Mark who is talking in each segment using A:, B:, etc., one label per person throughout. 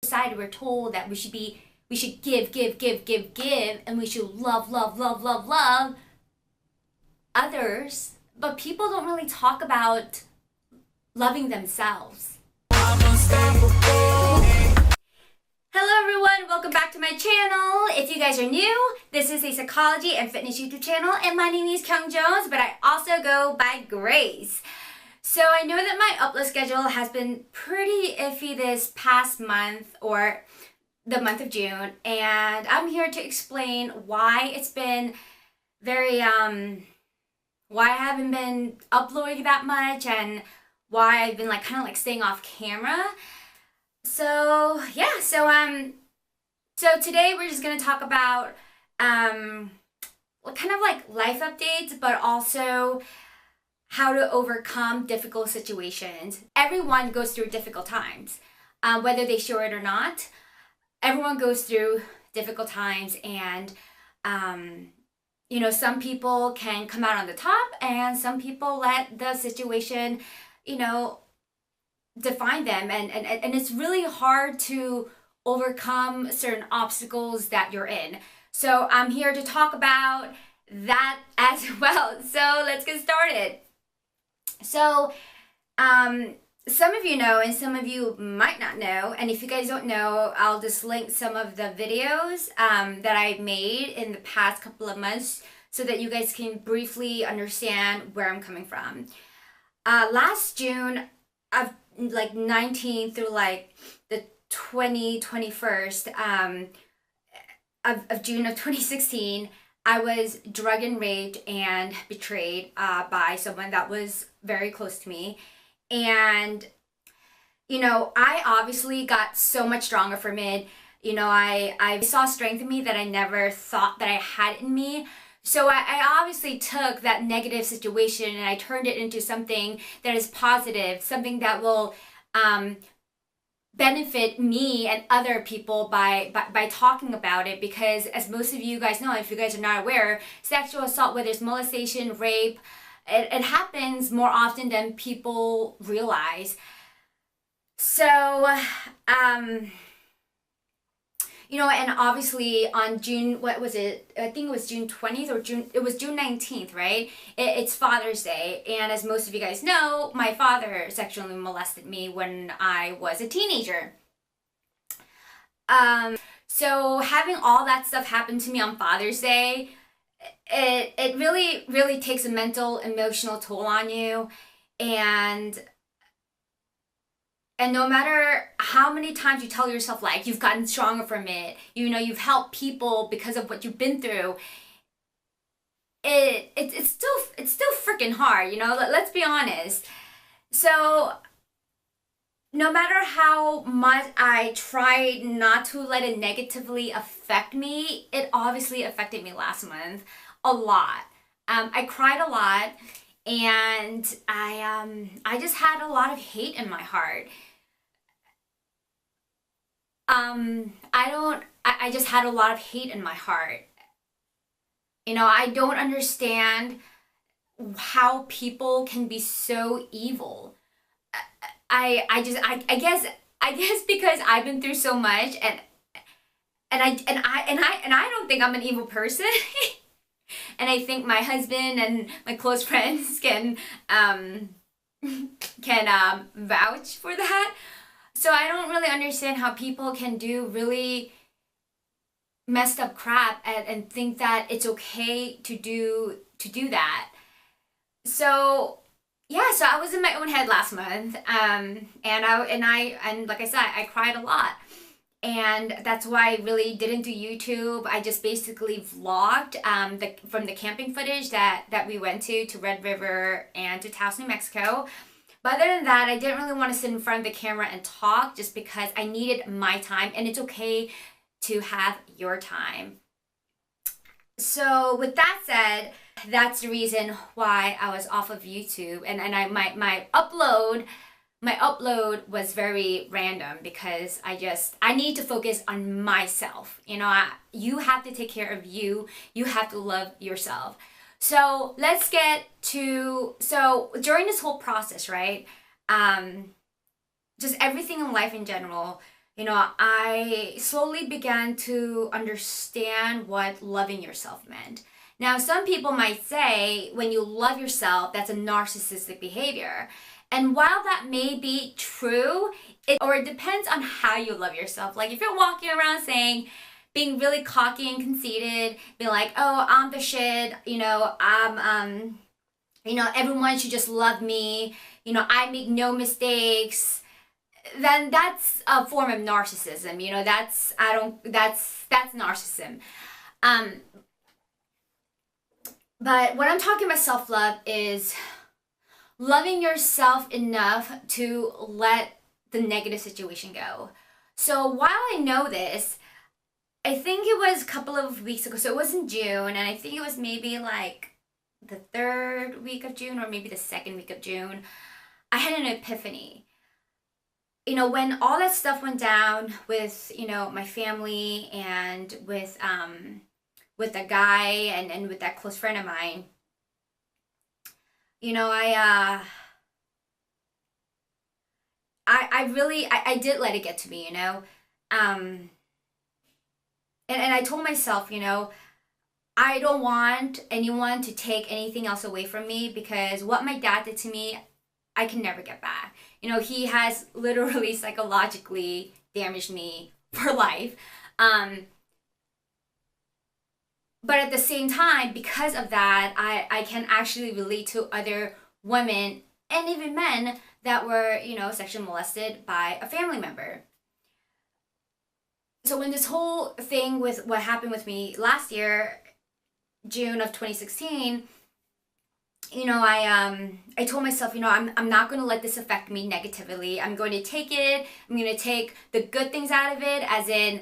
A: Society, we're told that we should give, and we should love others, but people don't really talk about loving themselves. Hello everyone, welcome back to my channel. If you guys are new, this is a psychology and fitness YouTube channel, and my name is Kyung, but I also go by Grace. So I know that my upload schedule has been pretty iffy this past month, or the month of June, and I'm here to explain why it's been very, why I haven't been uploading that much, and why I've been kind of staying off camera. So yeah, so today we're just gonna talk about kind of life updates, but also how to overcome difficult situations. Everyone goes through difficult times, whether they show it or not. Everyone goes through difficult times, and you know, some people can come out on the top, and some people let the situation, you know, define them, and it's really hard to overcome certain obstacles that you're in. So I'm here to talk about that as well. So let's get started. So some of you know, and some of you might not know, and if you guys don't know, I'll just link some of the videos that I made in the past couple of months so that you guys can briefly understand where I'm coming from. Last June of 19 through the 21st of June of 2016, I was drugged and raped and betrayed by someone that was very close to me. And, you know, I obviously got so much stronger from it. You know, I saw strength in me that I never thought that I had in me. So I obviously took that negative situation and I turned it into something that is positive, something that will benefit me and other people by talking about it. Because as most of you guys know, if you guys are not aware, sexual assault, whether it's molestation, rape, it happens more often than people realize. So you know, and obviously on June, what was it? I think it was June 20th or it was June 19th, right? It's Father's Day. And as most of you guys know, my father sexually molested me when I was a teenager. So having all that stuff happen to me on Father's Day, it really takes a mental, emotional toll on you. And no matter how many times you tell yourself you've gotten stronger from it, you know, you've helped people because of what you've been through, it's still freaking hard, you know, let's be honest. So no matter how much I tried not to let it negatively affect me, it obviously affected me last month a lot. I cried a lot, and I just had a lot of hate in my heart. I just had a lot of hate in my heart. You know, I don't understand how people can be so evil. I guess because I've been through so much, and I don't think I'm an evil person. And I think my husband and my close friends can vouch for that. So I don't really understand how people can do really messed up crap and think that it's okay to do that. So yeah, so I was in my own head last month, and like I said, I cried a lot. And that's why I really didn't do YouTube. I just basically vlogged from the camping footage that we went to Red River and to Taos, New Mexico. But other than that, I didn't really want to sit in front of the camera and talk, just because I needed my time, and it's okay to have your time. So with that said, that's the reason why I was off of YouTube, and my upload was very random, because I need to focus on myself. You know, you have to take care of you. You have to love yourself. So let's get to, so during this whole process, right, just everything in life in general, I slowly began to understand what loving yourself meant. Now, some people might say when you love yourself, that's a narcissistic behavior. And while that may be true, it depends on how you love yourself. Like if you're walking around being really cocky and conceited, being like, oh, I'm the shit, everyone should just love me, I make no mistakes, then that's a form of narcissism. That's narcissism. But when I'm talking about self-love is loving yourself enough to let the negative situation go. So while I know this, I think it was a couple of weeks ago, so it was in June, and I think it was maybe like the 3rd week of June or maybe the 2nd week of June, I had an epiphany. When all that stuff went down with, my family and with a guy and with that close friend of mine, I did let it get to me, and I told myself, I don't want anyone to take anything else away from me, because what my dad did to me, I can never get back. He has literally psychologically damaged me for life. But at the same time, because of that, I can actually relate to other women and even men that were, sexually molested by a family member. So when this whole thing with what happened with me last year, June of 2016, I told myself, I'm not going to let this affect me negatively. I'm going to take it. I'm going to take the good things out of it, as in,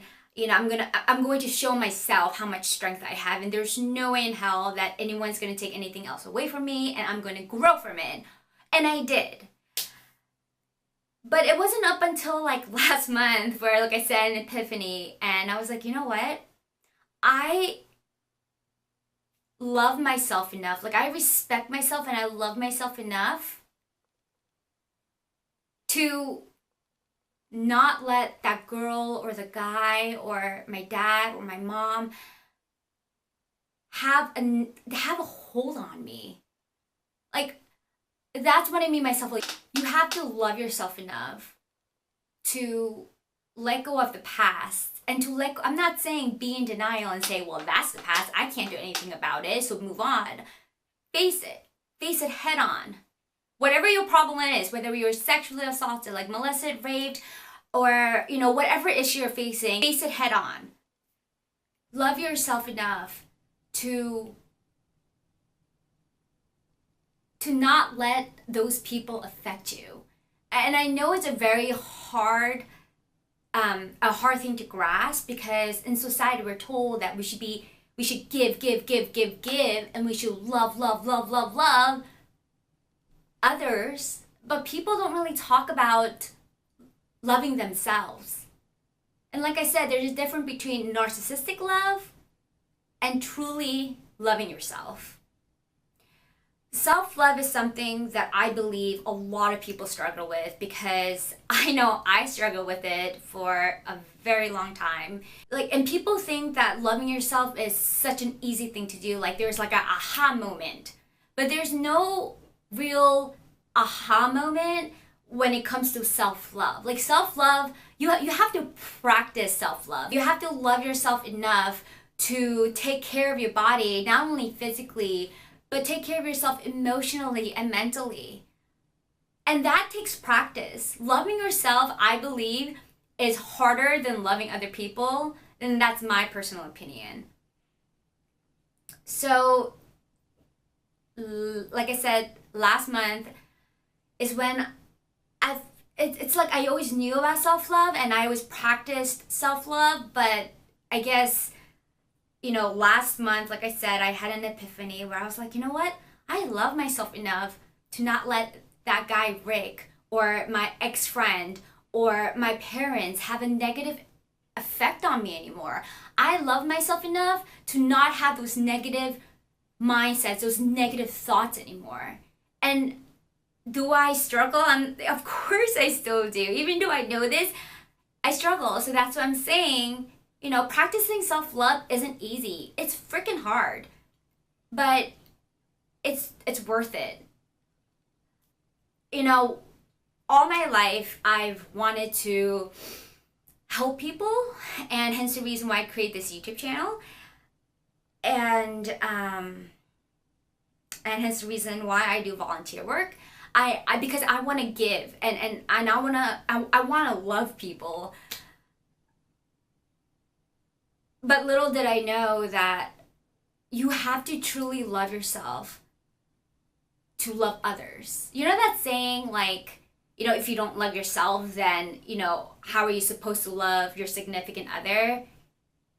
A: I'm going to show myself how much strength I have, and there's no way in hell that anyone's going to take anything else away from me, and I'm going to grow from it. And I did. But it wasn't up until like last month where, like I said, an epiphany, and I was like, you know what? I love myself enough. Like, I respect myself and I love myself enough to not let that girl or the guy or my dad or my mom have a hold on me. Like, that's what I mean by self. Like, you have to love yourself enough to let go of the past, and I'm not saying be in denial and say, well, that's the past, I can't do anything about it, so move on. Face it head on. Whatever your problem is, whether you're sexually assaulted, like molested, raped, or, whatever issue you're facing, face it head on. Love yourself enough to not let those people affect you. And I know it's a very hard thing to grasp, because in society we're told that we should give, and we should love others, but people don't really talk about loving themselves. And like I said, there's a difference between narcissistic love and truly loving yourself. Self-love is something that I believe a lot of people struggle with, because I know I struggled with it for a very long time. And people think that loving yourself is such an easy thing to do. Like, there's like a aha moment. But there's no real aha moment when it comes to self-love. Like, self-love, you have to practice self-love. You have to love yourself enough to take care of your body, not only physically, but take care of yourself emotionally and mentally. And that takes practice. Loving yourself, I believe, is harder than loving other people, and that's my personal opinion. So, like I said, last month is when it's like I always knew about self-love and I always practiced self-love, but I guess, last month, like I said, I had an epiphany where I was like, you know what? I love myself enough to not let that guy Rick or my ex-friend or my parents have a negative effect on me anymore. I love myself enough to not have those negative mindsets, those negative thoughts anymore. And do I struggle? Of course I still do. Even though I know this, I struggle. So that's what I'm saying. You know, practicing self-love isn't easy. It's freaking hard. But it's worth it. You know, all my life I've wanted to help people, and hence the reason why I create this YouTube channel. And hence the reason why I do volunteer work. Because I want to give, and I want to love people. But little did I know that you have to truly love yourself to love others. You know that saying, like, you know, if you don't love yourself, then, you know, how are you supposed to love your significant other?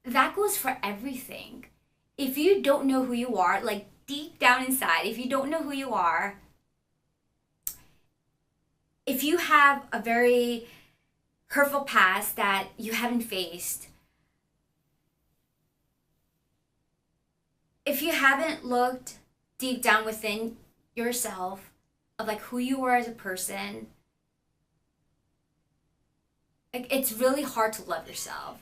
A: That goes for everything. If you don't know who you are, like deep down inside, if you don't know who you are, if you have a very hurtful past that you haven't faced, if you haven't looked deep down within yourself of like who you are as a person, like it's really hard to love yourself.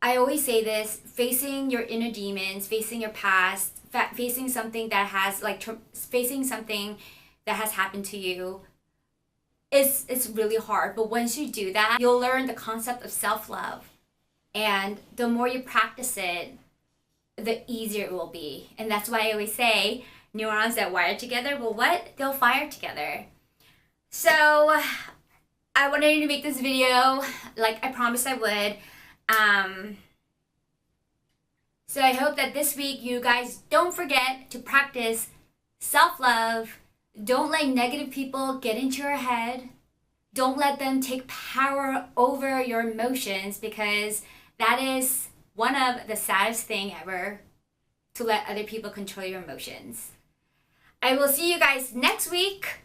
A: I always say this, facing your inner demons, facing your past, facing something that has facing something that has happened to you, it's really hard. But once you do that, you'll learn the concept of self-love. And the more you practice it, the easier it will be. And that's why I always say, neurons that wire together will what? They'll fire together. So I wanted to make this video like I promised I would. So I hope that this week you guys don't forget to practice self-love. Don't let negative people get into your head. Don't let them take power over your emotions, because that is one of the saddest thing ever, to let other people control your emotions. I will see you guys next week,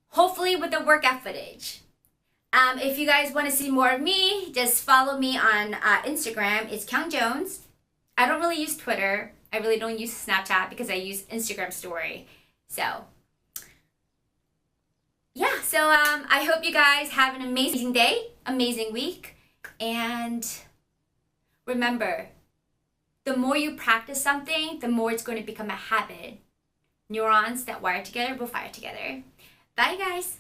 A: hopefully with the workout footage. If you guys want to see more of me, just follow me on Instagram. It's Kyung Jones. I don't really use Twitter. I really don't use Snapchat because I use Instagram story. So, yeah. So I hope you guys have an amazing day, amazing week. And remember, the more you practice something, the more it's going to become a habit. Neurons that wire together will fire together. Bye, guys.